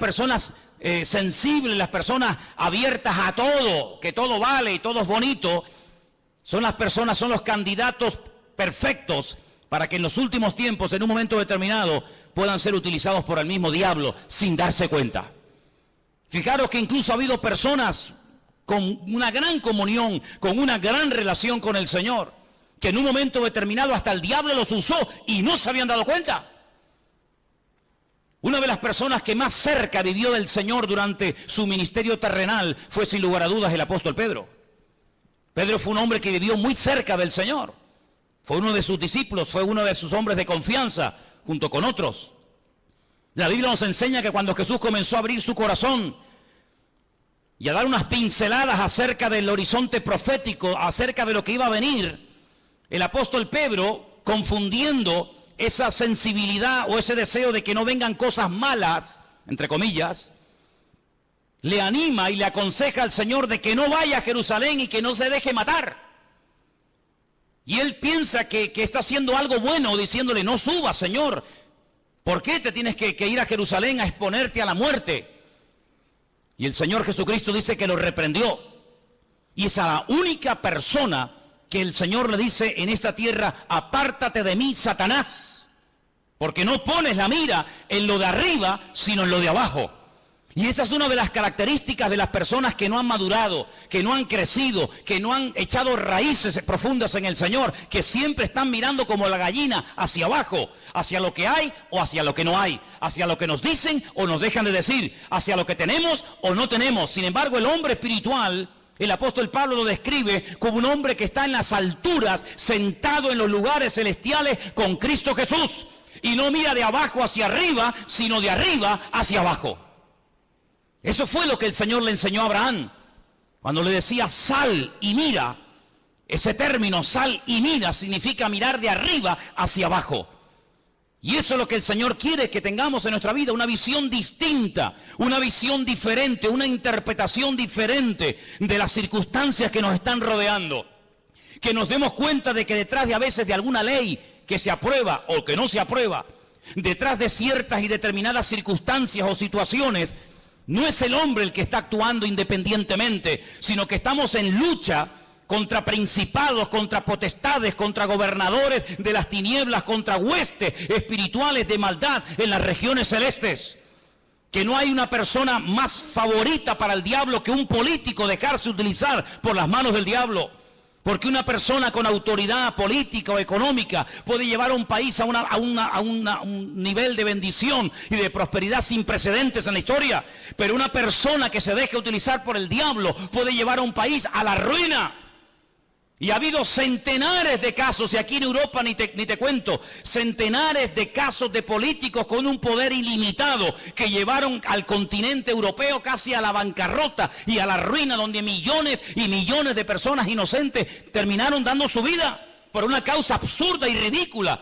personas sensibles, las personas abiertas a todo, que todo vale y todo es bonito, son las personas, son los candidatos perfectos para que en los últimos tiempos, en un momento determinado, puedan ser utilizados por el mismo diablo sin darse cuenta. Fijaros que incluso ha habido personas con una gran comunión, con una gran relación con el Señor, que en un momento determinado hasta el diablo los usó y no se habían dado cuenta. Una de las personas que más cerca vivió del Señor durante su ministerio terrenal fue sin lugar a dudas el apóstol Pedro. Pedro fue un hombre que vivió muy cerca del Señor. Fue uno de sus discípulos, fue uno de sus hombres de confianza, junto con otros. La Biblia nos enseña que cuando Jesús comenzó a abrir su corazón y a dar unas pinceladas acerca del horizonte profético, acerca de lo que iba a venir, el apóstol Pedro, confundiendo esa sensibilidad o ese deseo de que no vengan cosas malas, entre comillas, le anima y le aconseja al Señor de que no vaya a Jerusalén y que no se deje matar. Y él piensa que está haciendo algo bueno, diciéndole, no subas, Señor. ¿Por qué te tienes que ir a Jerusalén a exponerte a la muerte? Y el Señor Jesucristo dice que lo reprendió. Y es a la única persona que el Señor le dice en esta tierra, apártate de mí, Satanás, porque no pones la mira en lo de arriba, sino en lo de abajo. Y esa es una de las características de las personas que no han madurado, que no han crecido, que no han echado raíces profundas en el Señor, que siempre están mirando como la gallina hacia abajo, hacia lo que hay o hacia lo que no hay, hacia lo que nos dicen o nos dejan de decir, hacia lo que tenemos o no tenemos. Sin embargo, el hombre espiritual, el apóstol Pablo lo describe como un hombre que está en las alturas, sentado en los lugares celestiales con Cristo Jesús. Y no mira de abajo hacia arriba, sino de arriba hacia abajo. Eso fue lo que el Señor le enseñó a Abraham. Cuando le decía sal y mira, ese término sal y mira significa mirar de arriba hacia abajo. Y eso es lo que el Señor quiere que tengamos en nuestra vida, una visión distinta, una visión diferente, una interpretación diferente de las circunstancias que nos están rodeando. Que nos demos cuenta de que detrás de a veces de alguna ley que se aprueba o que no se aprueba, detrás de ciertas y determinadas circunstancias o situaciones, no es el hombre el que está actuando independientemente, sino que estamos en lucha contra principados, contra potestades, contra gobernadores de las tinieblas, contra huestes espirituales de maldad en las regiones celestes. Que no hay una persona más favorita para el diablo que un político dejarse utilizar por las manos del diablo. Porque una persona con autoridad política o económica puede llevar a un país a un nivel de bendición y de prosperidad sin precedentes en la historia. Pero una persona que se deje utilizar por el diablo puede llevar a un país a la ruina. Y ha habido centenares de casos, y aquí en Europa ni te cuento, centenares de casos de políticos con un poder ilimitado que llevaron al continente europeo casi a la bancarrota y a la ruina, donde millones y millones de personas inocentes terminaron dando su vida por una causa absurda y ridícula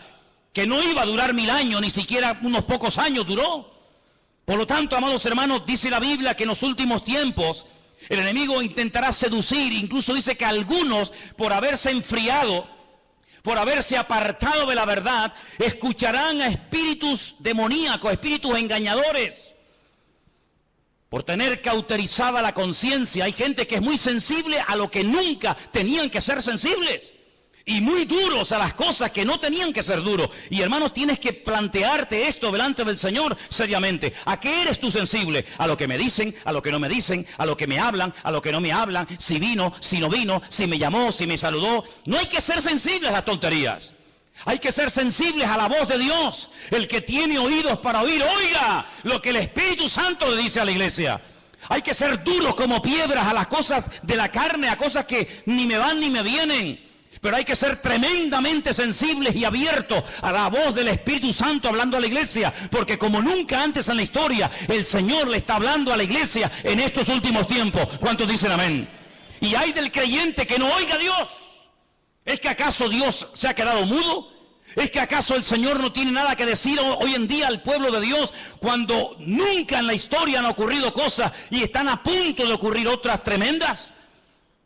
que no iba a durar 1000 años, ni siquiera unos pocos años duró. Por lo tanto, amados hermanos, dice la Biblia que en los últimos tiempos el enemigo intentará seducir, incluso dice que algunos, por haberse enfriado, por haberse apartado de la verdad, escucharán a espíritus demoníacos, espíritus engañadores, por tener cauterizada la conciencia. Hay gente que es muy sensible a lo que nunca tenían que ser sensibles, y muy duros a las cosas que no tenían que ser duros. Y hermanos, tienes que plantearte esto delante del Señor seriamente. ¿A qué eres tú sensible? ¿A lo que me dicen? ¿A lo que no me dicen? ¿A lo que me hablan? ¿A lo que no me hablan? ¿Si vino? ¿Si no vino? ¿Si me llamó? ¿Si me saludó? No hay que ser sensibles a las tonterías. Hay que ser sensibles a la voz de Dios. El que tiene oídos para oír, oiga lo que el Espíritu Santo le dice a la iglesia. Hay que ser duros como piedras a las cosas de la carne, a cosas que ni me van ni me vienen. Pero hay que ser tremendamente sensibles y abiertos a la voz del Espíritu Santo hablando a la iglesia, porque como nunca antes en la historia, el Señor le está hablando a la iglesia en estos últimos tiempos. ¿Cuántos dicen amén? Y hay del creyente que no oiga a Dios. ¿Es que acaso Dios se ha quedado mudo? ¿Es que acaso el Señor no tiene nada que decir hoy en día al pueblo de Dios, cuando nunca en la historia han ocurrido cosas y están a punto de ocurrir otras tremendas?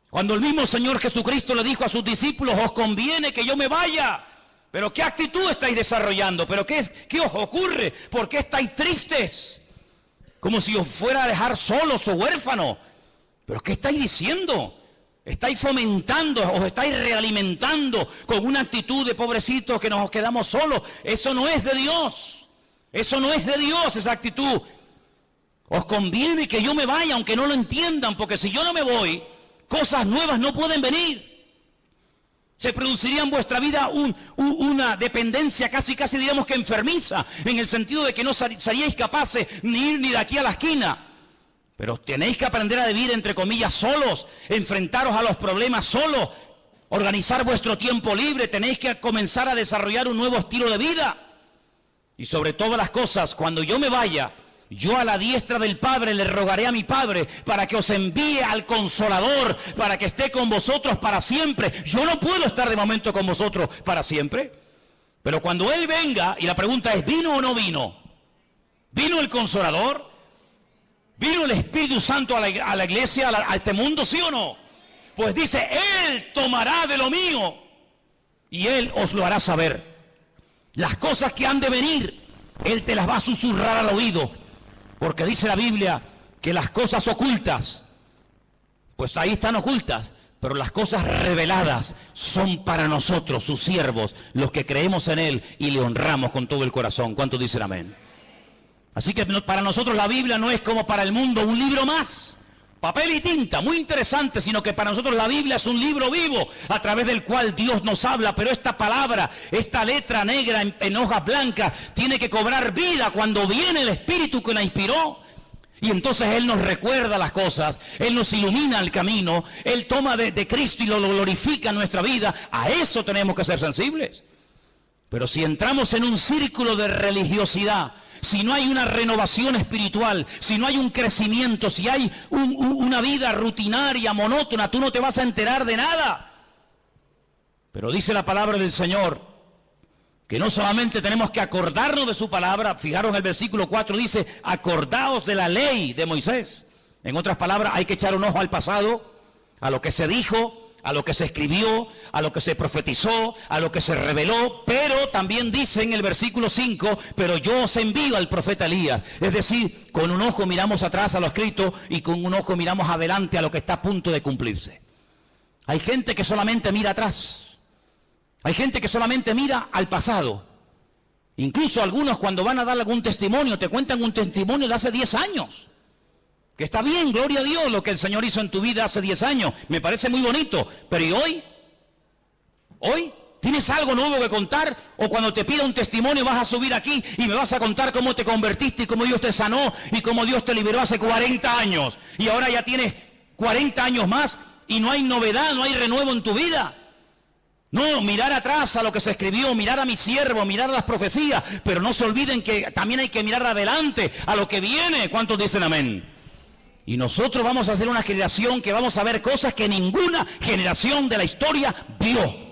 Cuando el mismo Señor Jesucristo le dijo a sus discípulos, os conviene que yo me vaya. Pero ¿qué actitud estáis desarrollando? ¿Pero qué os ocurre? ¿Por qué estáis tristes? como si os fuera a dejar solos o huérfanos. ¿Pero qué estáis diciendo? Estáis fomentando, os estáis realimentando con una actitud de pobrecitos que nos quedamos solos. Eso no es de Dios. Eso no es de Dios, esa actitud. Os conviene que yo me vaya, aunque no lo entiendan, porque si yo no me voy, cosas nuevas no pueden venir. Se produciría en vuestra vida una dependencia casi diríamos que enfermiza, en el sentido de que no seríais capaces ni ir ni de aquí a la esquina. Pero tenéis que aprender a vivir, entre comillas, solos, enfrentaros a los problemas solos, organizar vuestro tiempo libre, tenéis que comenzar a desarrollar un nuevo estilo de vida. Y sobre todas las cosas, cuando yo me vaya, yo a la diestra del Padre le rogaré a mi Padre para que os envíe al Consolador, para que esté con vosotros para siempre. Yo no puedo estar de momento con vosotros para siempre, pero cuando Él venga, y la pregunta es, ¿vino o no vino? ¿Vino el Consolador? ¿Vino el Espíritu Santo a la iglesia, a este mundo, sí o no? Pues dice, Él tomará de lo mío y Él os lo hará saber. Las cosas que han de venir, Él te las va a susurrar al oído, porque dice la Biblia que las cosas ocultas, pues ahí están ocultas, pero las cosas reveladas son para nosotros, sus siervos, los que creemos en Él y le honramos con todo el corazón. ¿Cuántos dicen amén? Así que para nosotros la Biblia no es como para el mundo un libro más, papel y tinta, muy interesante, sino que para nosotros la Biblia es un libro vivo a través del cual Dios nos habla, pero esta palabra, esta letra negra en hojas blancas, tiene que cobrar vida cuando viene el Espíritu que la inspiró. Y entonces Él nos recuerda las cosas, Él nos ilumina el camino, Él toma de Cristo y lo glorifica en nuestra vida. A eso tenemos que ser sensibles. Pero si entramos en un círculo de religiosidad, si no hay una renovación espiritual, si no hay un crecimiento, si hay una vida rutinaria, monótona, tú no te vas a enterar de nada. Pero dice la palabra del Señor que no solamente tenemos que acordarnos de su palabra, fijaros en el versículo 4, dice, acordaos de la ley de Moisés. En otras palabras, hay que echar un ojo al pasado, a lo que se dijo, a lo que se escribió, a lo que se profetizó, a lo que se reveló, pero también dice en el versículo 5, pero yo os envío al profeta Elías. Es decir, con un ojo miramos atrás a lo escrito y con un ojo miramos adelante a lo que está a punto de cumplirse. Hay gente que solamente mira atrás, hay gente que solamente mira al pasado. Incluso algunos cuando van a dar algún testimonio, te cuentan un testimonio de hace 10 años. Que está bien, gloria a Dios, lo que el Señor hizo en tu vida hace 10 años. Me parece muy bonito. Pero ¿y hoy? ¿Hoy? ¿Tienes algo nuevo que contar? O cuando te pida un testimonio vas a subir aquí y me vas a contar cómo te convertiste y cómo Dios te sanó y cómo Dios te liberó hace 40 años. Y ahora ya tienes 40 años más y no hay novedad, no hay renuevo en tu vida. No, mirar atrás a lo que se escribió, mirar a mi siervo, mirar a las profecías. Pero no se olviden que también hay que mirar adelante, a lo que viene. ¿Cuántos dicen amén? Y nosotros vamos a ser una generación que vamos a ver cosas que ninguna generación de la historia vio.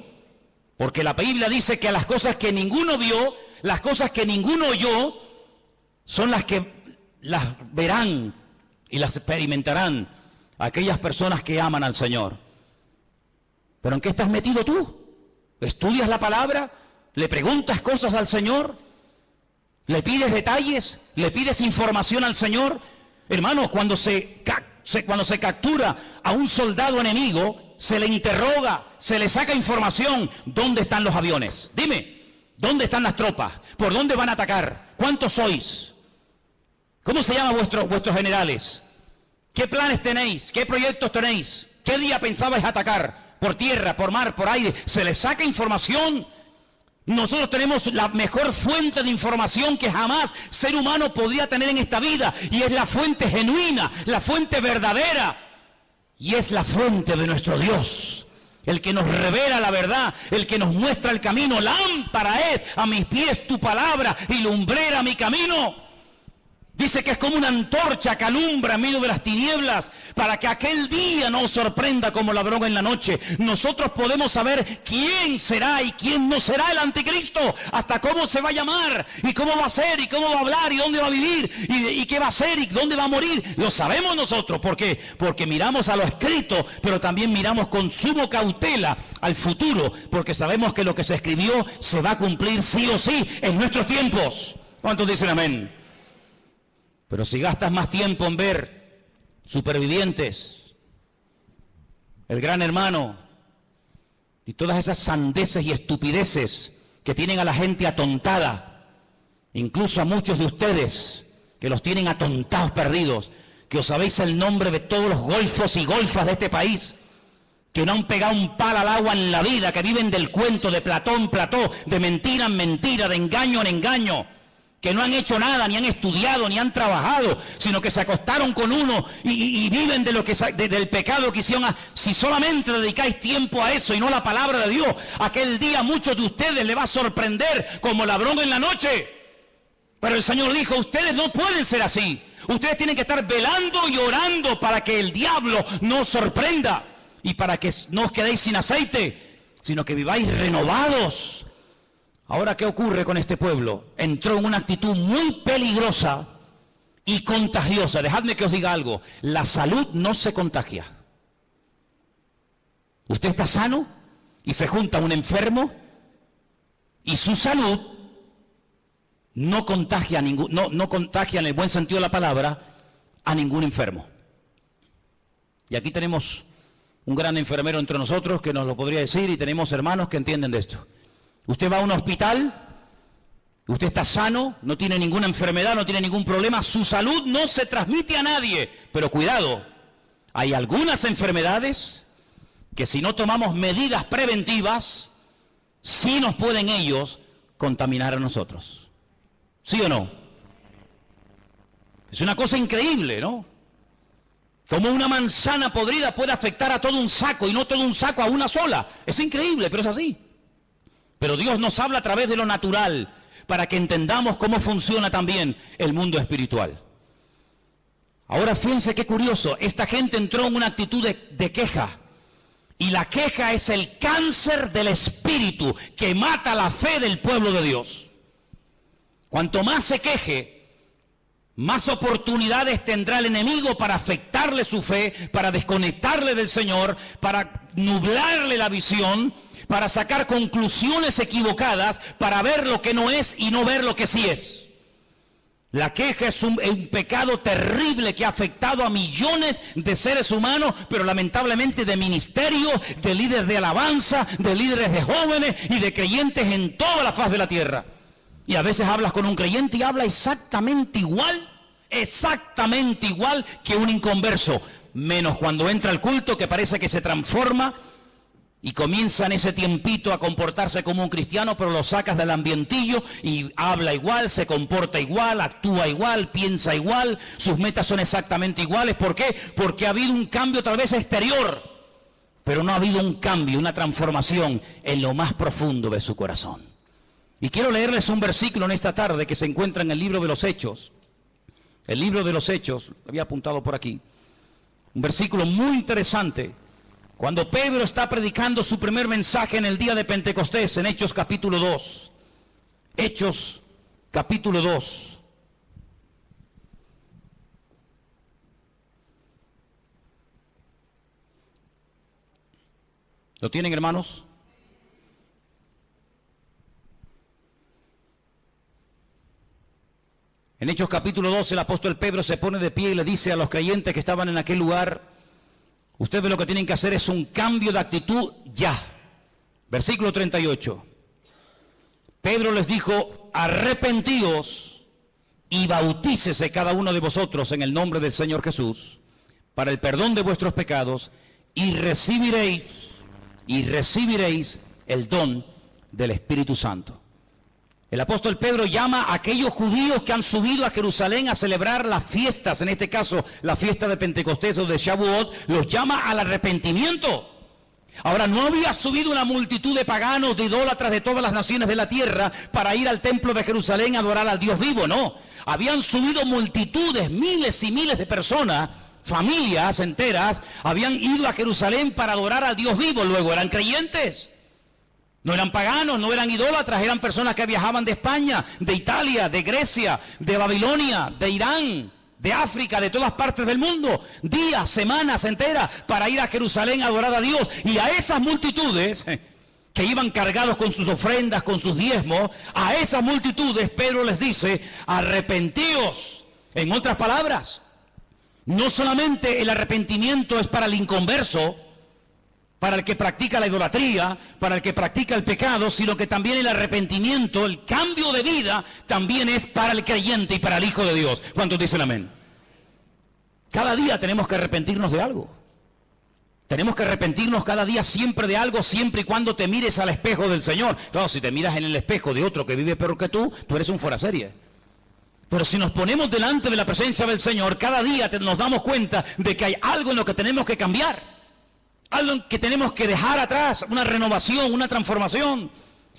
Porque la Biblia dice que las cosas que ninguno vio, las cosas que ninguno oyó, son las que las verán y las experimentarán aquellas personas que aman al Señor. ¿Pero en qué estás metido tú? ¿Estudias la palabra? ¿Le preguntas cosas al Señor? ¿Le pides detalles? ¿Le pides información al Señor? Hermanos, cuando se captura a un soldado enemigo, se le interroga, se le saca información. ¿Dónde están los aviones? Dime, ¿dónde están las tropas? ¿Por dónde van a atacar? ¿Cuántos sois? ¿Cómo se llaman vuestros generales? ¿Qué planes tenéis? ¿Qué proyectos tenéis? ¿Qué día pensabais atacar? ¿Por tierra, por mar, por aire? Se le saca información. Nosotros tenemos la mejor fuente de información que jamás ser humano podría tener en esta vida, y es la fuente genuina, la fuente verdadera, y es la fuente de nuestro Dios, el que nos revela la verdad, el que nos muestra el camino. Lámpara es a mis pies tu palabra y lumbrera mi camino. Dice que es como una antorcha que alumbra en medio de las tinieblas, para que aquel día no os sorprenda como ladrón en la noche. Nosotros podemos saber quién será y quién no será el anticristo, hasta cómo se va a llamar, y cómo va a ser, y cómo va a hablar, y dónde va a vivir, y qué va a hacer, y dónde va a morir. Lo sabemos nosotros, porque miramos a lo escrito, pero también miramos con suma cautela al futuro, porque sabemos que lo que se escribió se va a cumplir sí o sí en nuestros tiempos. ¿Cuántos dicen amén? Pero si gastas más tiempo en ver Supervivientes, El Gran Hermano y todas esas sandeces y estupideces que tienen a la gente atontada, incluso a muchos de ustedes que los tienen atontados perdidos, que os sabéis el nombre de todos los golfos y golfas de este país, que no han pegado un palo al agua en la vida, que viven del cuento, de plató en plató, de mentira en mentira, de engaño en engaño, que no han hecho nada, ni han estudiado, ni han trabajado, sino que se acostaron con uno y viven de lo que del pecado que hicieron. Si solamente dedicáis tiempo a eso y no a la palabra de Dios, aquel día a muchos de ustedes les va a sorprender como ladrón en la noche. Pero el Señor dijo, ustedes no pueden ser así. Ustedes tienen que estar velando y orando para que el diablo no os sorprenda y para que no os quedéis sin aceite, sino que viváis renovados. Ahora, ¿qué ocurre con este pueblo? Entró en una actitud muy peligrosa y contagiosa. Dejadme que os diga algo. La salud no se contagia. Usted está sano y se junta un enfermo y su salud no contagia, no contagia en el buen sentido de la palabra a ningún enfermo. Y aquí tenemos un gran enfermero entre nosotros que nos lo podría decir, y tenemos hermanos que entienden de esto. Usted va a un hospital, usted está sano, no tiene ninguna enfermedad, no tiene ningún problema, su salud no se transmite a nadie. Pero cuidado, hay algunas enfermedades que si no tomamos medidas preventivas, sí nos pueden ellos contaminar a nosotros. ¿Sí o no? Es una cosa increíble, ¿no? Como una manzana podrida puede afectar a todo un saco y no todo un saco a una sola. Es increíble, pero es así. Pero Dios nos habla a través de lo natural para que entendamos cómo funciona también el mundo espiritual. Ahora fíjense qué curioso, esta gente entró en una actitud de queja. Y la queja es el cáncer del espíritu que mata la fe del pueblo de Dios. Cuanto más se queje, más oportunidades tendrá el enemigo para afectarle su fe, para desconectarle del Señor, para nublarle la visión, para sacar conclusiones equivocadas, para ver lo que no es y no ver lo que sí es. La queja es un pecado terrible que ha afectado a millones de seres humanos, pero lamentablemente de ministerios, de líderes de alabanza, de líderes de jóvenes y de creyentes en toda la faz de la tierra. Y a veces hablas con un creyente y habla exactamente igual que un inconverso, menos cuando entra al culto, que parece que se transforma y comienza en ese tiempito a comportarse como un cristiano, pero lo sacas del ambientillo y habla igual, se comporta igual, actúa igual, piensa igual, sus metas son exactamente iguales. ¿Por qué? Porque ha habido un cambio tal vez exterior, pero no ha habido un cambio, una transformación en lo más profundo de su corazón. Y quiero leerles un versículo en esta tarde que se encuentra en el libro de los Hechos. El libro de los Hechos, lo había apuntado por aquí. Un versículo muy interesante. Cuando Pedro está predicando su primer mensaje en el día de Pentecostés, en Hechos capítulo 2. Hechos capítulo 2. ¿Lo tienen, hermanos? En Hechos capítulo 2 el apóstol Pedro se pone de pie y le dice a los creyentes que estaban en aquel lugar: ustedes lo que tienen que hacer es un cambio de actitud ya. Versículo 38. Pedro les dijo: arrepentíos y bautícese cada uno de vosotros en el nombre del Señor Jesús para el perdón de vuestros pecados y recibiréis el don del Espíritu Santo. El apóstol Pedro llama a aquellos judíos que han subido a Jerusalén a celebrar las fiestas, en este caso la fiesta de Pentecostés o de Shavuot, los llama al arrepentimiento. Ahora, no había subido una multitud de paganos, de idólatras de todas las naciones de la tierra para ir al templo de Jerusalén a adorar al Dios vivo, no. Habían subido multitudes, miles y miles de personas, familias enteras, habían ido a Jerusalén para adorar al Dios vivo, luego eran creyentes. No eran paganos, no eran idólatras, eran personas que viajaban de España, de Italia, de Grecia, de Babilonia, de Irán, de África, de todas partes del mundo, días, semanas enteras para ir a Jerusalén a adorar a Dios. Y a esas multitudes que iban cargados con sus ofrendas, con sus diezmos, a esas multitudes Pedro les dice: arrepentíos, En otras palabras, no solamente el arrepentimiento es para el inconverso, para el que practica la idolatría, para el que practica el pecado, sino que también el arrepentimiento, el cambio de vida, también es para el creyente y para el Hijo de Dios. ¿Cuántos dicen amén? Cada día tenemos que arrepentirnos de algo. Tenemos que arrepentirnos cada día siempre de algo, siempre y cuando te mires al espejo del Señor. Claro, si te miras en el espejo de otro que vive peor que tú eres un fuera serie. Pero si nos ponemos delante de la presencia del Señor, cada día nos damos cuenta de que hay algo en lo que tenemos que cambiar. Algo que tenemos que dejar atrás, una renovación, una transformación.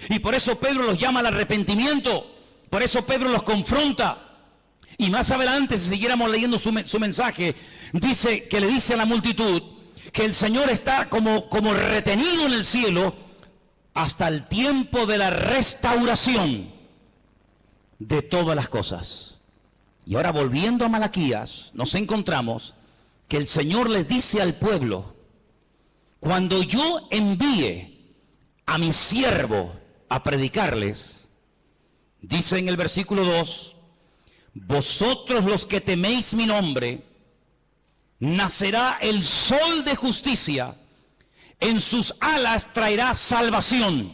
Y por eso Pedro los llama al arrepentimiento. Por eso Pedro los confronta. Y más adelante, si siguiéramos leyendo su mensaje, dice que le dice a la multitud que el Señor está como retenido en el cielo hasta el tiempo de la restauración de todas las cosas. Y ahora, volviendo a Malaquías, nos encontramos que el Señor les dice al pueblo: cuando yo envíe a mi siervo a predicarles, dice en el versículo 2, vosotros los que teméis mi nombre, nacerá el sol de justicia, en sus alas traerá salvación.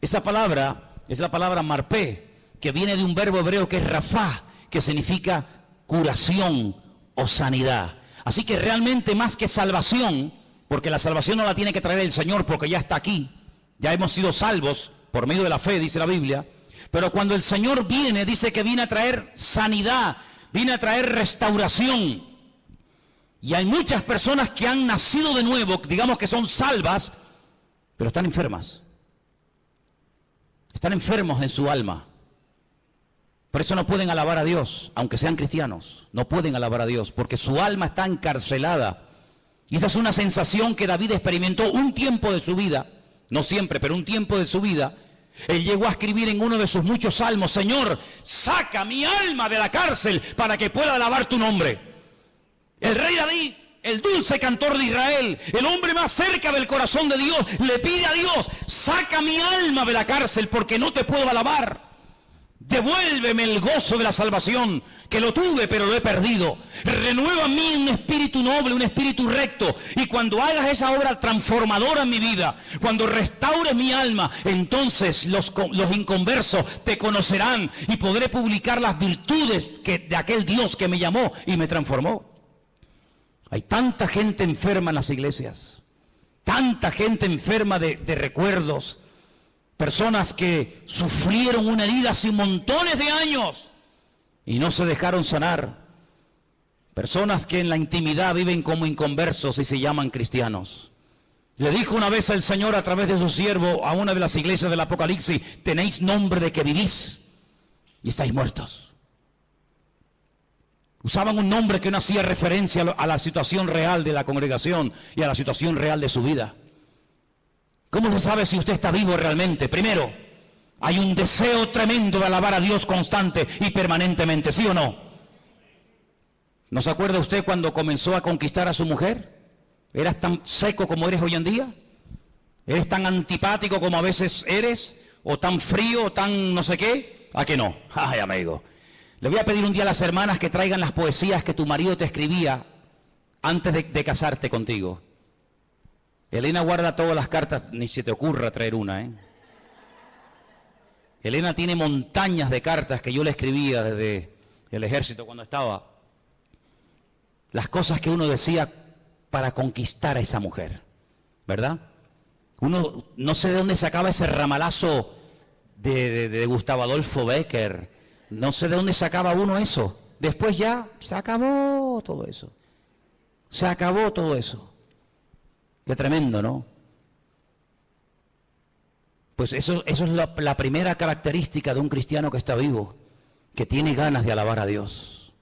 Esa palabra es la palabra marpé, que viene de un verbo hebreo que es rafá, que significa curación o sanidad. Así que realmente más que salvación, porque la salvación no la tiene que traer el Señor porque ya está aquí, ya hemos sido salvos por medio de la fe, dice la Biblia. Pero cuando el Señor viene, dice que viene a traer sanidad, viene a traer restauración. Y hay muchas personas que han nacido de nuevo, digamos que son salvas, pero están enfermas. Están enfermos en su alma. Por eso no pueden alabar a Dios, aunque sean cristianos. No pueden alabar a Dios, porque su alma está encarcelada. Y esa es una sensación que David experimentó un tiempo de su vida, no siempre, pero un tiempo de su vida. Él llegó a escribir en uno de sus muchos salmos: Señor, saca mi alma de la cárcel para que pueda alabar tu nombre. El rey David, el dulce cantor de Israel, el hombre más cerca del corazón de Dios, le pide a Dios: saca mi alma de la cárcel porque no te puedo alabar. Devuélveme el gozo de la salvación, que lo tuve pero lo he perdido. Renueva en mí un espíritu noble, un espíritu recto. Y cuando hagas esa obra transformadora en mi vida, cuando restaures mi alma, entonces los inconversos te conocerán y podré publicar las virtudes de aquel Dios que me llamó y me transformó. Hay tanta gente enferma en las iglesias, tanta gente enferma de recuerdos. Personas que sufrieron una herida hace montones de años y no se dejaron sanar. Personas que en la intimidad viven como inconversos y se llaman cristianos. Le dijo una vez el Señor a través de su siervo a una de las iglesias del Apocalipsis: tenéis nombre de que vivís y estáis muertos. Usaban un nombre que no hacía referencia a la situación real de la congregación y a la situación real de su vida. ¿Cómo se sabe si usted está vivo realmente? Primero, hay un deseo tremendo de alabar a Dios constante y permanentemente, ¿sí o no? ¿No se acuerda usted cuando comenzó a conquistar a su mujer? ¿Eras tan seco como eres hoy en día? ¿Eres tan antipático como a veces eres? ¿O tan frío, o tan no sé qué? ¿A que no? Ay, amigo. Le voy a pedir un día a las hermanas que traigan las poesías que tu marido te escribía antes de casarte contigo. Elena guarda todas las cartas, ni se te ocurra traer una, ¿eh? Elena tiene montañas de cartas que yo le escribía desde el ejército cuando estaba. Las cosas que uno decía para conquistar a esa mujer, ¿verdad? Uno no sé de dónde sacaba ese ramalazo de Gustavo Adolfo Bécquer. No sé de dónde sacaba uno eso. Después ya se acabó todo eso. Se acabó todo eso. Qué tremendo, ¿no? Pues eso es la primera característica de un cristiano que está vivo, que tiene ganas de alabar a Dios,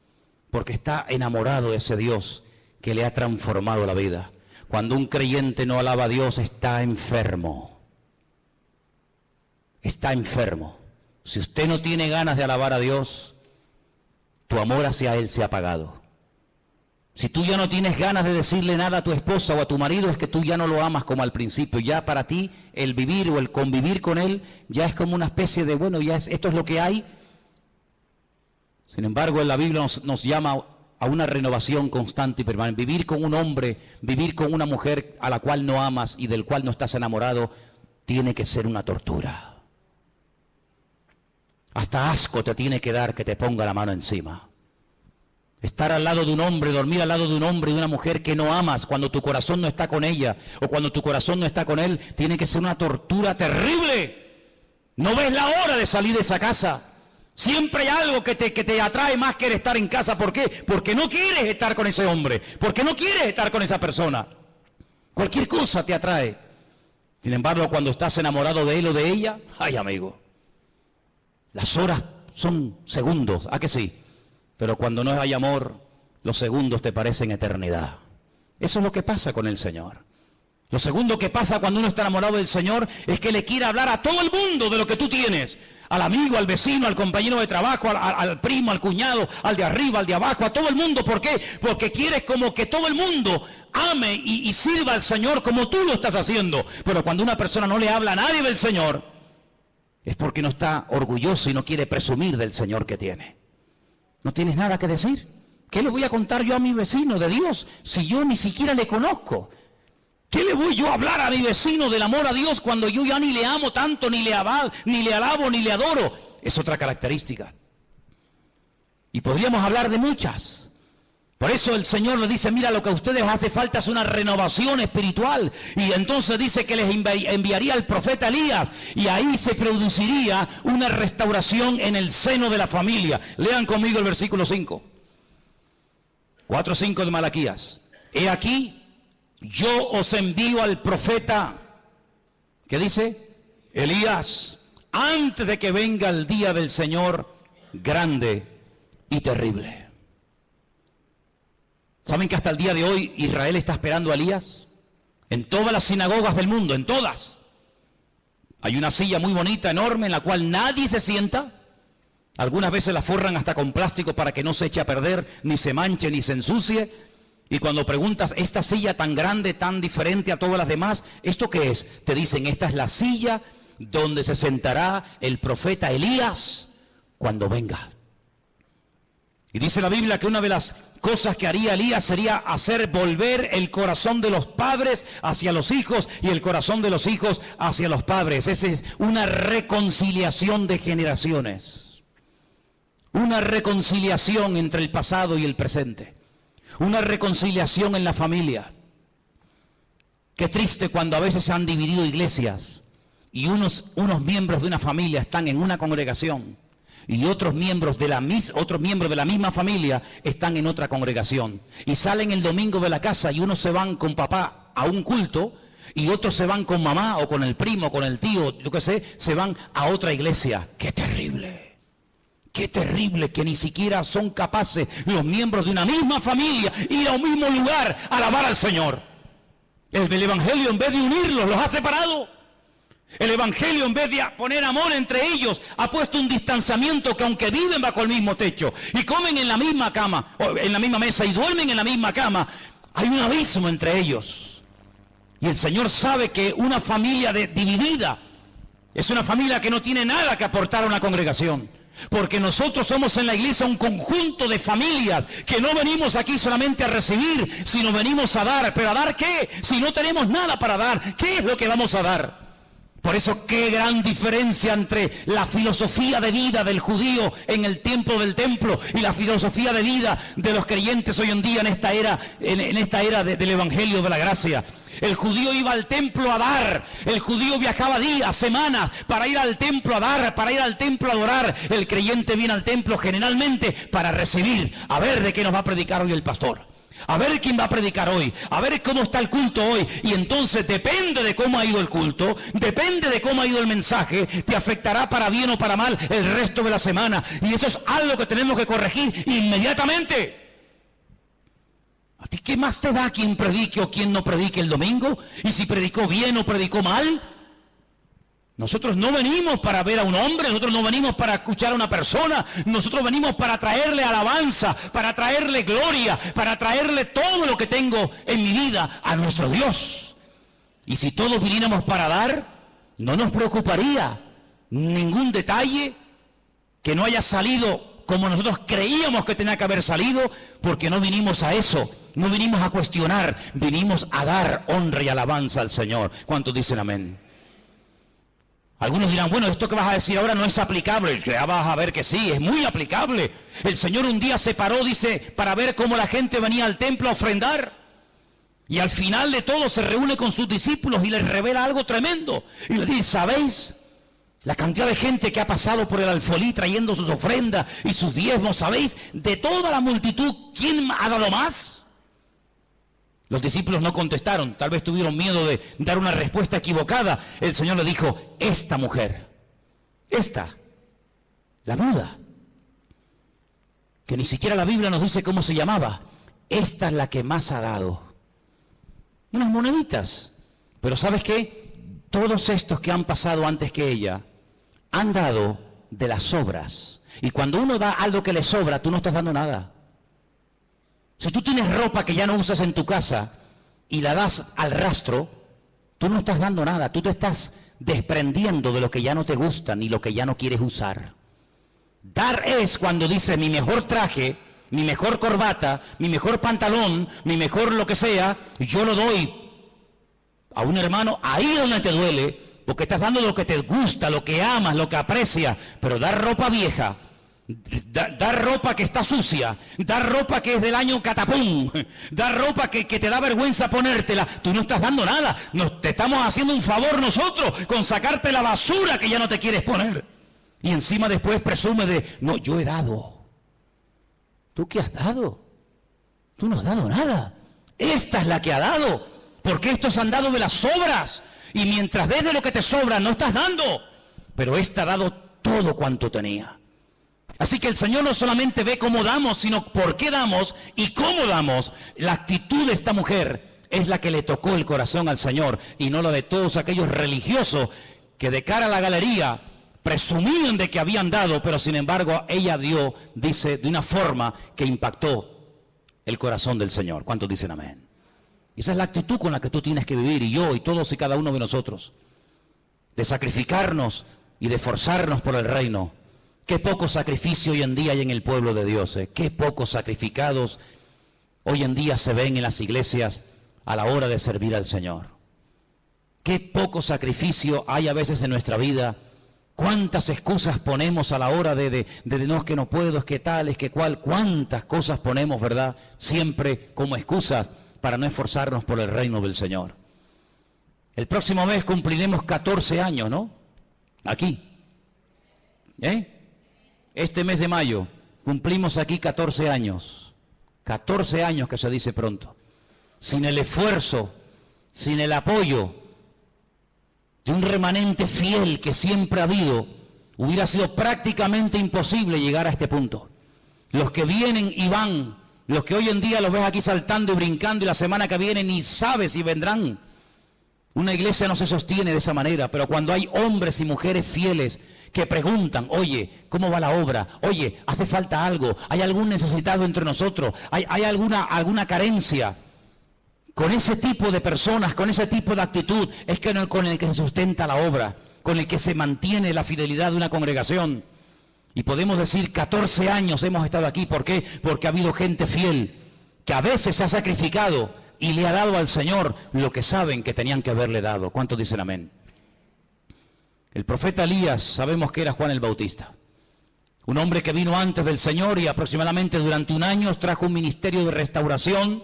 porque está enamorado de ese Dios que le ha transformado la vida. Cuando un creyente no alaba a Dios, está enfermo. Está enfermo. Si usted no tiene ganas de alabar a Dios, tu amor hacia Él se ha apagado. Si tú ya no tienes ganas de decirle nada a tu esposa o a tu marido, es que tú ya no lo amas como al principio. Ya para ti el vivir o el convivir con él ya es como una especie de, bueno, esto es lo que hay. Sin embargo, en la Biblia nos llama a una renovación constante y permanente. Vivir con un hombre, vivir con una mujer a la cual no amas y del cual no estás enamorado, tiene que ser una tortura. Hasta asco te tiene que dar que te ponga la mano encima. Estar al lado de un hombre, dormir al lado de un hombre y de una mujer que no amas cuando tu corazón no está con ella o cuando tu corazón no está con él, tiene que ser una tortura terrible. No ves la hora de salir de esa casa. Siempre hay algo que te atrae más que el estar en casa. ¿Por qué? Porque no quieres estar con ese hombre, porque no quieres estar con esa persona. Cualquier cosa te atrae. Sin embargo, cuando estás enamorado de él o de ella, ay amigo, las horas son segundos, ¿a que sí? Pero cuando no hay amor, los segundos te parecen eternidad. Eso es lo que pasa con el Señor. Lo segundo que pasa cuando uno está enamorado del Señor es que le quiere hablar a todo el mundo de lo que tú tienes. Al amigo, al vecino, al compañero de trabajo, al primo, al cuñado, al de arriba, al de abajo, a todo el mundo. ¿Por qué? Porque quieres como que todo el mundo ame y sirva al Señor como tú lo estás haciendo. Pero cuando una persona no le habla a nadie del Señor, es porque no está orgulloso y no quiere presumir del Señor que tiene. ¿No tienes nada que decir? ¿Qué le voy a contar yo a mi vecino de Dios si yo ni siquiera le conozco? ¿Qué le voy yo a hablar a mi vecino del amor a Dios cuando yo ya ni le amo tanto, ni le alabo, ni le adoro? Es otra característica. Y podríamos hablar de muchas. Por eso el Señor le dice, mira, lo que a ustedes les hace falta es una renovación espiritual. Y entonces dice que les enviaría al profeta Elías. Y ahí se produciría una restauración en el seno de la familia. Lean conmigo el versículo 5. 4:5 de Malaquías. He aquí, yo os envío al profeta, ¿qué dice? Elías, antes de que venga el día del Señor grande y terrible. ¿Saben que hasta el día de hoy Israel está esperando a Elías? En todas las sinagogas del mundo, en todas. Hay una silla muy bonita, enorme, en la cual nadie se sienta. Algunas veces la forran hasta con plástico para que no se eche a perder, ni se manche, ni se ensucie. Y cuando preguntas, esta silla tan grande, tan diferente a todas las demás, ¿esto qué es? Te dicen, esta es la silla donde se sentará el profeta Elías cuando venga. Y dice la Biblia que una de las cosas que haría Elías sería hacer volver el corazón de los padres hacia los hijos y el corazón de los hijos hacia los padres. Esa es una reconciliación de generaciones. Una reconciliación entre el pasado y el presente. Una reconciliación en la familia. Qué triste cuando a veces se han dividido iglesias y unos miembros de una familia están en una congregación y otros miembros de la misma familia están en otra congregación. Y salen el domingo de la casa y unos se van con papá a un culto y otros se van con mamá o con el primo, con el tío, yo qué sé, se van a otra iglesia. ¡Qué terrible! Qué terrible que ni siquiera son capaces los miembros de una misma familia ir a un mismo lugar a alabar al Señor. El Evangelio, en vez de unirlos, los ha separado. El Evangelio, en vez de poner amor entre ellos, ha puesto un distanciamiento que aunque viven bajo el mismo techo y comen en la misma cama, o en la misma mesa y duermen en la misma cama, hay un abismo entre ellos. Y el Señor sabe que una familia dividida es una familia que no tiene nada que aportar a una congregación. Porque nosotros somos en la iglesia un conjunto de familias que no venimos aquí solamente a recibir, sino venimos a dar. ¿Pero a dar qué? Si no tenemos nada para dar, ¿qué es lo que vamos a dar? Por eso qué gran diferencia entre la filosofía de vida del judío en el tiempo del templo y la filosofía de vida de los creyentes hoy en día en esta era del Evangelio de la Gracia. El judío iba al templo a dar, el judío viajaba días, semanas para ir al templo a dar, para ir al templo a adorar. El creyente viene al templo generalmente para recibir, a ver de qué nos va a predicar hoy el pastor. A ver quién va a predicar hoy, a ver cómo está el culto hoy. Y entonces depende de cómo ha ido el culto, depende de cómo ha ido el mensaje, te afectará para bien o para mal el resto de la semana. Y eso es algo que tenemos que corregir inmediatamente. ¿A ti qué más te da quién predique o quién no predique el domingo? Y si predicó bien o predicó mal. Nosotros no venimos para ver a un hombre, nosotros no venimos para escuchar a una persona, nosotros venimos para traerle alabanza, para traerle gloria, para traerle todo lo que tengo en mi vida a nuestro Dios. Y si todos viniéramos para dar, no nos preocuparía ningún detalle que no haya salido como nosotros creíamos que tenía que haber salido, porque no vinimos a eso, no vinimos a cuestionar, vinimos a dar honra y alabanza al Señor. ¿Cuántos dicen amén? Algunos dirán, bueno, esto que vas a decir ahora no es aplicable. Ya vas a ver que sí, es muy aplicable. El Señor un día se paró, dice, para ver cómo la gente venía al templo a ofrendar. Y al final de todo se reúne con sus discípulos y les revela algo tremendo. Y les dice, ¿sabéis? La cantidad de gente que ha pasado por el alfolí trayendo sus ofrendas y sus diezmos, ¿sabéis? De toda la multitud, ¿quién ha dado más? Los discípulos no contestaron, tal vez tuvieron miedo de dar una respuesta equivocada. El Señor le dijo, esta mujer, esta, la viuda, que ni siquiera la Biblia nos dice cómo se llamaba, esta es la que más ha dado. Unas moneditas. Pero ¿sabes qué? Todos estos que han pasado antes que ella han dado de las sobras. Y cuando uno da algo que le sobra, tú no estás dando nada. Si tú tienes ropa que ya no usas en tu casa y la das al rastro, tú no estás dando nada. Tú te estás desprendiendo de lo que ya no te gusta ni lo que ya no quieres usar. Dar es cuando dice mi mejor traje, mi mejor corbata, mi mejor pantalón, mi mejor lo que sea, yo lo doy a un hermano ahí donde te duele, porque estás dando lo que te gusta, lo que amas, lo que aprecias. Pero dar ropa vieja, dar ropa que está sucia, dar ropa que es del año catapum, dar ropa que te da vergüenza ponértela, tú no estás dando nada. Te estamos haciendo un favor nosotros con sacarte la basura que ya no te quieres poner. Y encima después presume de, no, yo he dado. ¿Tú qué has dado? Tú no has dado nada. Esta es la que ha dado, porque estos han dado de las sobras. Y mientras des de lo que te sobra, no estás dando. Pero esta ha dado todo cuanto tenía. Así que el Señor no solamente ve cómo damos, sino por qué damos y cómo damos. La actitud de esta mujer es la que le tocó el corazón al Señor y no la de todos aquellos religiosos que de cara a la galería presumían de que habían dado, pero sin embargo ella dio, dice, de una forma que impactó el corazón del Señor. ¿Cuántos dicen amén? Esa es la actitud con la que tú tienes que vivir, y yo y todos y cada uno de nosotros, de sacrificarnos y de esforzarnos por el reino. Qué poco sacrificio hoy en día hay en el pueblo de Dios, qué pocos sacrificados hoy en día se ven en las iglesias a la hora de servir al Señor. Qué poco sacrificio hay a veces en nuestra vida. Cuántas excusas ponemos a la hora de no, es que no puedo, es que tal, es que cual. Cuántas cosas ponemos, ¿verdad? Siempre como excusas para no esforzarnos por el reino del Señor. El próximo mes cumpliremos 14 años, ¿no? Aquí. Este mes de mayo cumplimos aquí 14 años. 14 años que se dice pronto. Sin el esfuerzo, sin el apoyo de un remanente fiel que siempre ha habido, hubiera sido prácticamente imposible llegar a este punto. Los que vienen y van, los que hoy en día los ves aquí saltando y brincando y la semana que viene ni sabes si vendrán. Una iglesia no se sostiene de esa manera, pero cuando hay hombres y mujeres fieles que preguntan, oye, ¿cómo va la obra? Oye, ¿hace falta algo? ¿Hay algún necesitado entre nosotros? ¿Hay alguna carencia? Con ese tipo de personas, con ese tipo de actitud, es que con el que se sustenta la obra, con el que se mantiene la fidelidad de una congregación. Y podemos decir, 14 años hemos estado aquí. ¿Por qué? Porque ha habido gente fiel, que a veces se ha sacrificado y le ha dado al Señor lo que saben que tenían que haberle dado. ¿Cuántos dicen amén? El profeta Elías, sabemos que era Juan el Bautista. Un hombre que vino antes del Señor y aproximadamente durante un año trajo un ministerio de restauración.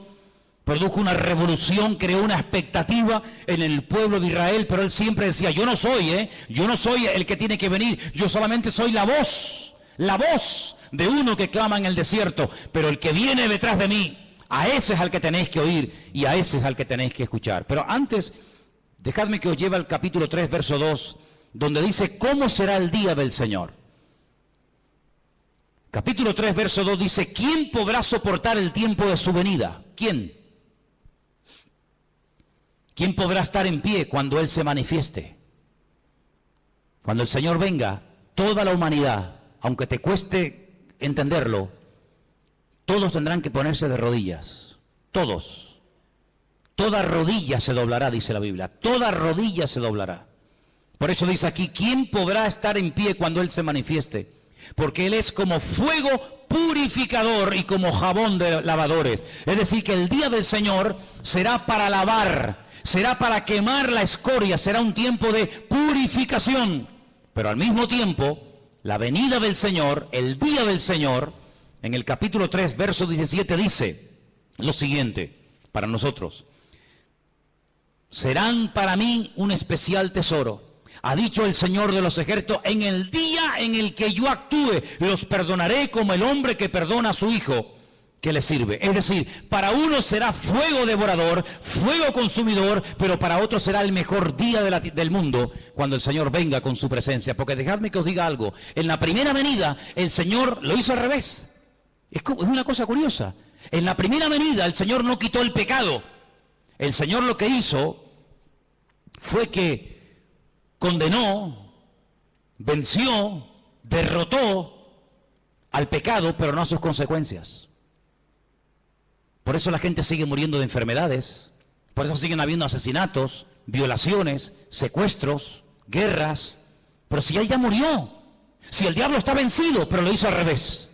Produjo una revolución, creó una expectativa en el pueblo de Israel, pero él siempre decía, yo no soy el que tiene que venir, yo solamente soy la voz de uno que clama en el desierto, pero el que viene detrás de mí, a ese es al que tenéis que oír y a ese es al que tenéis que escuchar. Pero antes, dejadme que os lleve al capítulo 3, verso 2, donde dice, ¿cómo será el día del Señor? Capítulo 3, verso 2 dice, ¿quién podrá soportar el tiempo de su venida? ¿Quién? ¿Quién podrá estar en pie cuando Él se manifieste? Cuando el Señor venga, toda la humanidad, aunque te cueste entenderlo, todos tendrán que ponerse de rodillas. Todos. Toda rodilla se doblará, dice la Biblia. Toda rodilla se doblará. Por eso dice aquí, ¿quién podrá estar en pie cuando Él se manifieste? porque Él es como fuego purificador y como jabón de lavadores. Es decir, que el día del Señor será para lavar, será para quemar la escoria, será un tiempo de purificación. Pero al mismo tiempo, la venida del Señor, el día del Señor, en el capítulo 3, verso 17, dice lo siguiente para nosotros: serán para mí un especial tesoro, ha dicho el Señor de los ejércitos, en el día en el que yo actúe, los perdonaré como el hombre que perdona a su hijo que le sirve. Es decir, para uno será fuego devorador, fuego consumidor, pero para otros será el mejor día del mundo cuando el Señor venga con su presencia. Porque dejadme que os diga algo, en la primera venida el Señor lo hizo al revés. Es una cosa curiosa. En la primera venida el Señor no quitó el pecado. El Señor lo que hizo fue que condenó, venció, derrotó al pecado, pero no a sus consecuencias. Por eso la gente sigue muriendo de enfermedades, por eso siguen habiendo asesinatos, violaciones, secuestros, guerras. Pero si Él ya murió, si el diablo está vencido, pero lo hizo al revés.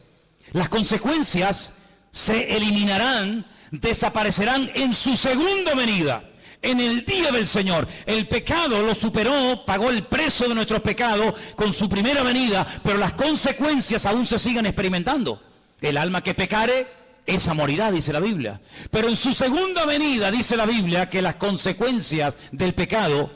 Las consecuencias se eliminarán, desaparecerán en su segunda venida. En el día del Señor, el pecado lo superó, pagó el precio de nuestros pecados con su primera venida, pero las consecuencias aún se siguen experimentando. El alma que pecare, esa morirá, dice la Biblia. Pero en su segunda venida, dice la Biblia, que las consecuencias del pecado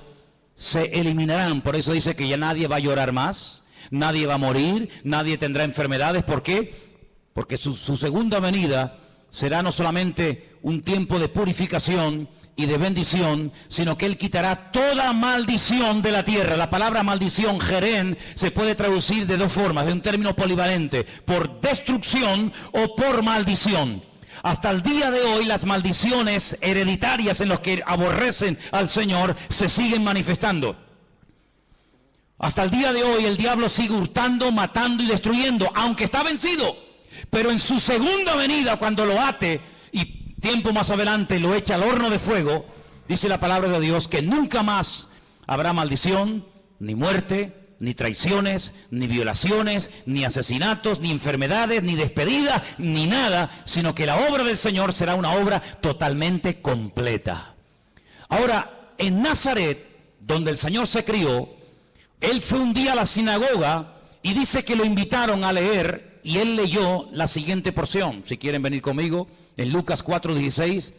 se eliminarán. Por eso dice que ya nadie va a llorar más, nadie va a morir, nadie tendrá enfermedades. ¿Por qué? Porque su segunda venida será no solamente un tiempo de purificación y de bendición, sino que Él quitará toda maldición de la tierra. La palabra maldición, jerén, se puede traducir de dos formas, de un término polivalente: por destrucción o por maldición. Hasta el día de hoy las maldiciones hereditarias en los que aborrecen al Señor se siguen manifestando. Hasta el día de hoy el diablo sigue hurtando, matando y destruyendo, aunque está vencido. Pero en su segunda venida, cuando lo ate y tiempo más adelante lo echa al horno de fuego, dice la palabra de Dios que nunca más habrá maldición, ni muerte, ni traiciones, ni violaciones, ni asesinatos, ni enfermedades, ni despedidas, ni nada, sino que la obra del Señor será una obra totalmente completa. Ahora, en Nazaret, donde el Señor se crió, Él fue un día a la sinagoga y dice que lo invitaron a leer, y Él leyó la siguiente porción. Si quieren venir conmigo, en Lucas 4:16,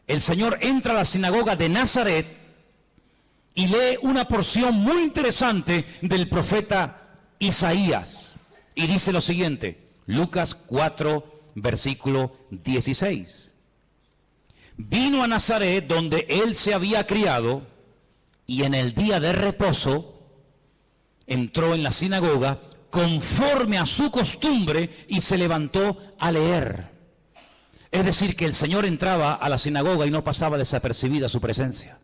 el Señor entra a la sinagoga de Nazaret y lee una porción muy interesante del profeta Isaías. Y dice lo siguiente, Lucas 4, versículo 16. Vino a Nazaret, donde Él se había criado, y en el día de reposo entró en la sinagoga conforme a su costumbre y se levantó a leer. Es decir, que el Señor entraba a la sinagoga y no pasaba desapercibida su presencia.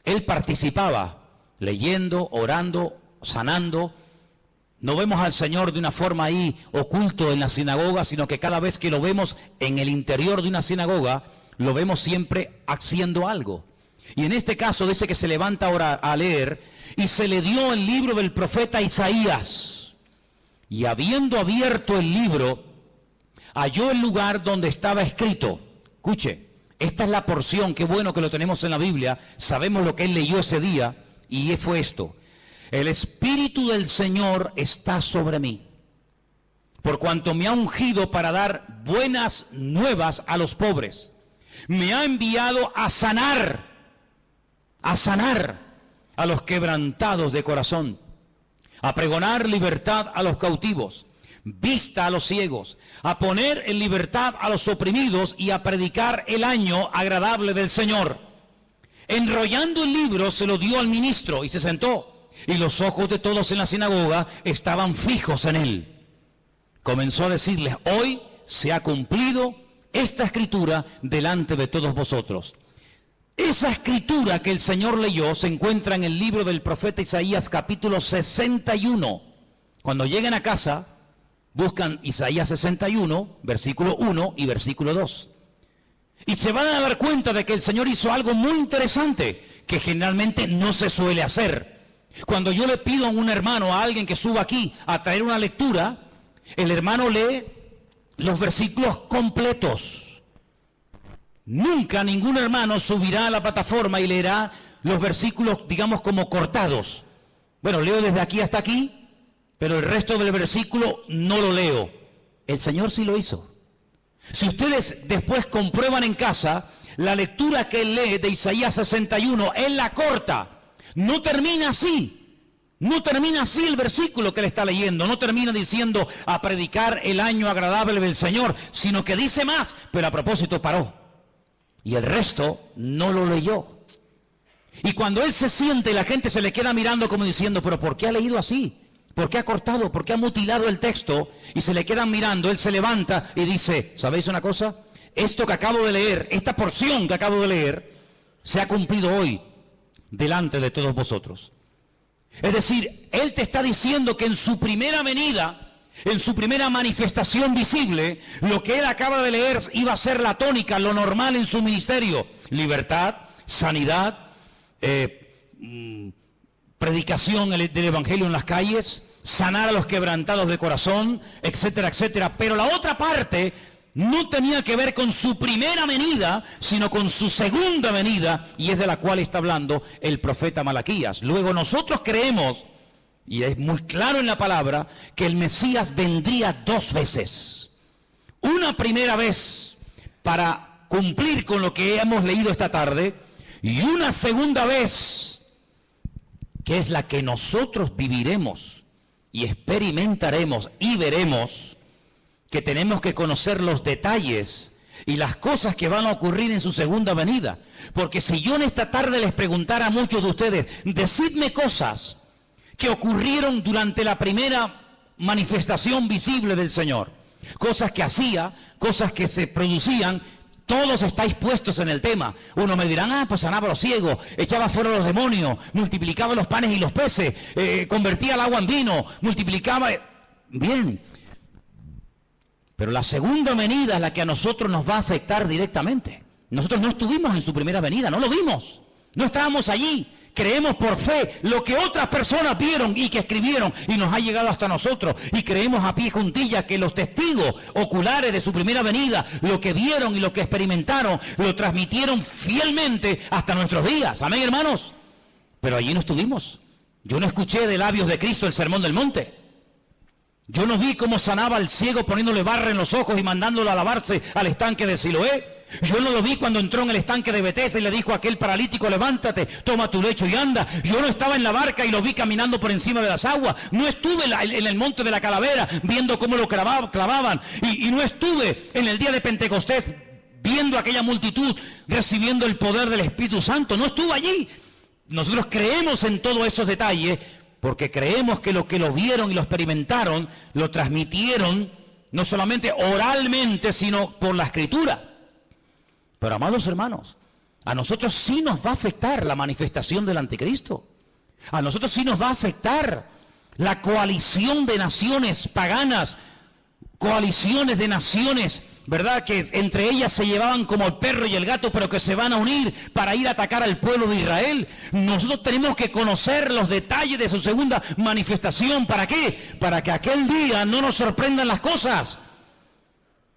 Él participaba, leyendo, orando, sanando. No vemos al Señor de una forma ahí oculto en la sinagoga, sino que cada vez que lo vemos en el interior de una sinagoga, lo vemos siempre haciendo algo. Y en este caso dice que se levanta ahora a leer y se le dio el libro del profeta Isaías. Y habiendo abierto el libro, halló el lugar donde estaba escrito. Escuche, esta es la porción, qué bueno que lo tenemos en la Biblia, sabemos lo que Él leyó ese día, y fue esto: el Espíritu del Señor está sobre mí, por cuanto me ha ungido para dar buenas nuevas a los pobres. Me ha enviado a sanar a los quebrantados de corazón, a pregonar libertad a los cautivos, vista a los ciegos, a poner en libertad a los oprimidos y a predicar el año agradable del Señor. Enrollando el libro se lo dio al ministro y se sentó, y los ojos de todos en la sinagoga estaban fijos en él. Comenzó a decirles: hoy se ha cumplido esta escritura delante de todos vosotros. Esa escritura que el Señor leyó se encuentra en el libro del profeta Isaías, capítulo 61. Cuando lleguen a casa, buscan Isaías 61, versículo 1 y versículo 2. Y se van a dar cuenta de que el Señor hizo algo muy interesante, que generalmente no se suele hacer. Cuando yo le pido a un hermano, a alguien que suba aquí a traer una lectura, el hermano lee los versículos completos. Nunca ningún hermano subirá a la plataforma y leerá los versículos, digamos, como cortados. Bueno, leo desde aquí hasta aquí, pero el resto del versículo no lo leo. El Señor sí lo hizo. Si ustedes después comprueban en casa, la lectura que él lee de Isaías 61, él la corta. No termina así. No termina así el versículo que él está leyendo. No termina diciendo a predicar el año agradable del Señor, sino que dice más, pero a propósito paró. Y el resto no lo leyó. Y cuando él se siente, la gente se le queda mirando como diciendo, pero ¿por qué ha leído así? ¿Por qué ha cortado? ¿Por qué ha mutilado el texto? Y se le quedan mirando, él se levanta y dice, ¿sabéis una cosa? Esto que acabo de leer, esta porción que acabo de leer, se ha cumplido hoy delante de todos vosotros. Es decir, él te está diciendo que en su primera venida, en su primera manifestación visible, lo que él acaba de leer iba a ser la tónica, lo normal en su ministerio. Libertad, sanidad, predicación del Evangelio en las calles, sanar a los quebrantados de corazón, etcétera, etcétera. Pero la otra parte no tenía que ver con su primera venida, sino con su segunda venida, y es de la cual está hablando el profeta Malaquías. Luego nosotros creemos, y es muy claro en la palabra, que el Mesías vendría dos veces. Una primera vez para cumplir con lo que hemos leído esta tarde, y una segunda vez, que es la que nosotros viviremos y experimentaremos y veremos, que tenemos que conocer los detalles y las cosas que van a ocurrir en su segunda venida. Porque si yo en esta tarde les preguntara a muchos de ustedes, decidme cosas que ocurrieron durante la primera manifestación visible del Señor, cosas que hacía, cosas que se producían, todos estáis puestos en el tema. Uno me dirán, pues sanaba a los ciegos, echaba fuera a los demonios, multiplicaba los panes y los peces, convertía el agua en vino, multiplicaba... Bien, pero la segunda venida es la que a nosotros nos va a afectar directamente. Nosotros no estuvimos en su primera venida, no lo vimos, no estábamos allí. Creemos por fe lo que otras personas vieron y que escribieron y nos ha llegado hasta nosotros. Y creemos a pie juntillas que los testigos oculares de su primera venida, lo que vieron y lo que experimentaron, lo transmitieron fielmente hasta nuestros días. Amén, hermanos. Pero allí no estuvimos. Yo no escuché de labios de Cristo el sermón del monte. Yo no vi cómo sanaba al ciego poniéndole barra en los ojos y mandándolo a lavarse al estanque de Siloé. Yo no lo vi cuando entró en el estanque de Betesda y le dijo a aquel paralítico, levántate, toma tu lecho y anda. Yo no estaba en la barca y lo vi caminando por encima de las aguas. No estuve en el monte de la Calavera viendo cómo lo clavaban. Y no estuve en el día de Pentecostés viendo a aquella multitud recibiendo el poder del Espíritu Santo. No estuve allí. Nosotros creemos en todos esos detalles porque creemos que lo vieron y lo experimentaron, lo transmitieron no solamente oralmente, sino por la Escritura. Pero, amados hermanos, a nosotros sí nos va a afectar la manifestación del anticristo. A nosotros sí nos va a afectar la coalición de naciones paganas, coaliciones de naciones, ¿verdad? Que entre ellas se llevaban como el perro y el gato, pero que se van a unir para ir a atacar al pueblo de Israel. Nosotros tenemos que conocer los detalles de su segunda manifestación. ¿Para qué? Para que aquel día no nos sorprendan las cosas.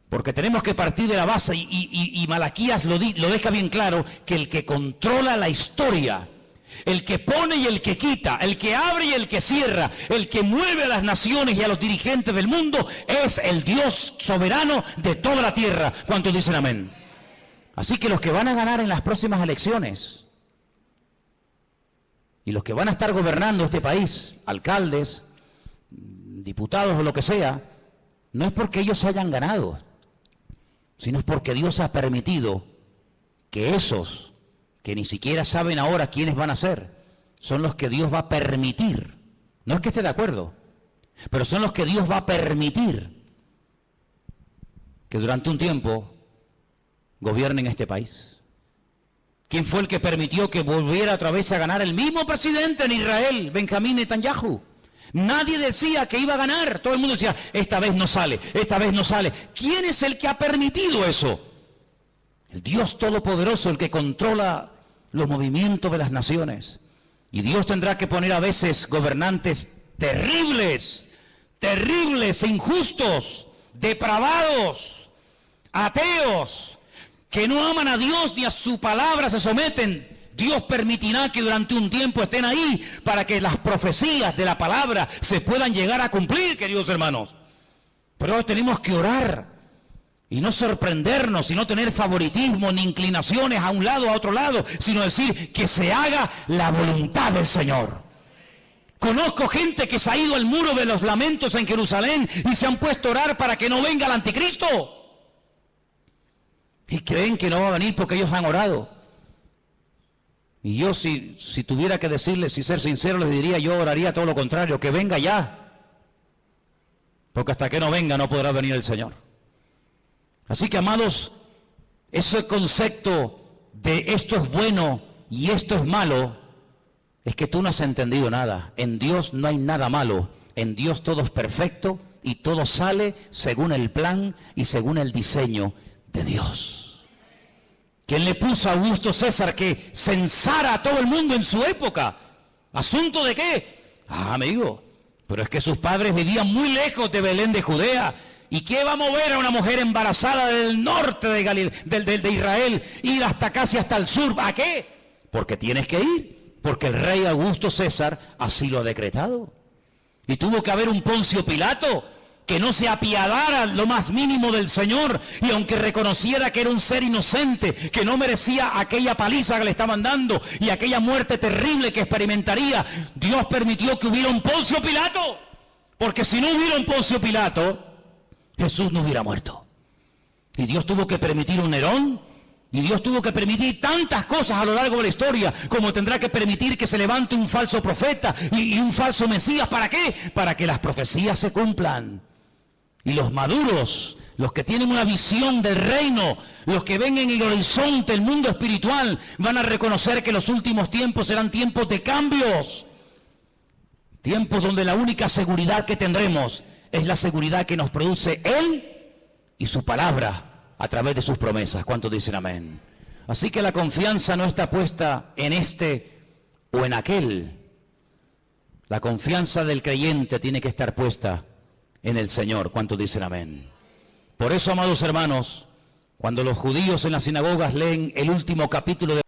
Porque tenemos que partir de la base, y Malaquías lo deja bien claro, que el que controla la historia, el que pone y el que quita, el que abre y el que cierra, el que mueve a las naciones y a los dirigentes del mundo, es el Dios soberano de toda la tierra. ¿Cuántos dicen amén? Así que los que van a ganar en las próximas elecciones, y los que van a estar gobernando este país, alcaldes, diputados o lo que sea, no es porque ellos hayan ganado, sino es porque Dios ha permitido que esos que ni siquiera saben ahora quiénes van a ser, son los que Dios va a permitir. No es que esté de acuerdo, pero son los que Dios va a permitir que durante un tiempo gobiernen este país. ¿Quién fue el que permitió que volviera otra vez a ganar el mismo presidente en Israel, Benjamín Netanyahu? Nadie decía que iba a ganar. Todo el mundo decía, esta vez no sale, esta vez no sale. ¿Quién es el que ha permitido eso? El Dios Todopoderoso, el que controla los movimientos de las naciones. Y Dios tendrá que poner a veces gobernantes terribles, terribles, injustos, depravados, ateos, que no aman a Dios ni a su palabra se someten. Dios permitirá que durante un tiempo estén ahí para que las profecías de la palabra se puedan llegar a cumplir, queridos hermanos. Pero tenemos que orar y no sorprendernos y no tener favoritismo ni inclinaciones a un lado o a otro lado, sino decir que se haga la voluntad del Señor. Conozco gente que se ha ido al muro de los lamentos en Jerusalén y se han puesto a orar para que no venga el anticristo. Y creen que no va a venir porque ellos han orado. Y yo si tuviera que decirles y ser sincero, les diría, yo oraría todo lo contrario, que venga ya. Porque hasta que no venga no podrá venir el Señor. Así que, amados, ese concepto de esto es bueno y esto es malo, es que tú no has entendido nada. En Dios no hay nada malo. En Dios todo es perfecto y todo sale según el plan y según el diseño de Dios. ¿Quién le puso a Augusto César que censara a todo el mundo en su época? ¿Asunto de qué? Amigo, pero es que sus padres vivían muy lejos de Belén de Judea. ¿Y qué va a mover a una mujer embarazada del norte de Israel, ir hasta casi hasta el sur? ¿A qué? Porque tienes que ir, porque el rey Augusto César así lo ha decretado. Y tuvo que haber un Poncio Pilato que no se apiadara lo más mínimo del Señor, y aunque reconociera que era un ser inocente, que no merecía aquella paliza que le estaban dando y aquella muerte terrible que experimentaría, Dios permitió que hubiera un Poncio Pilato, porque si no hubiera un Poncio Pilato, Jesús no hubiera muerto. Y Dios tuvo que permitir un Nerón, y Dios tuvo que permitir tantas cosas a lo largo de la historia, como tendrá que permitir que se levante un falso profeta y un falso Mesías. ¿Para qué? Para que las profecías se cumplan. Y los maduros, los que tienen una visión del reino, los que ven en el horizonte el mundo espiritual, van a reconocer que los últimos tiempos serán tiempos de cambios. Tiempos donde la única seguridad que tendremos es la seguridad que nos produce Él y su palabra a través de sus promesas. ¿Cuántos dicen amén? Así que la confianza no está puesta en este o en aquel. La confianza del creyente tiene que estar puesta en el Señor. ¿Cuántos dicen amén? Por eso, amados hermanos, cuando los judíos en las sinagogas leen el último capítulo de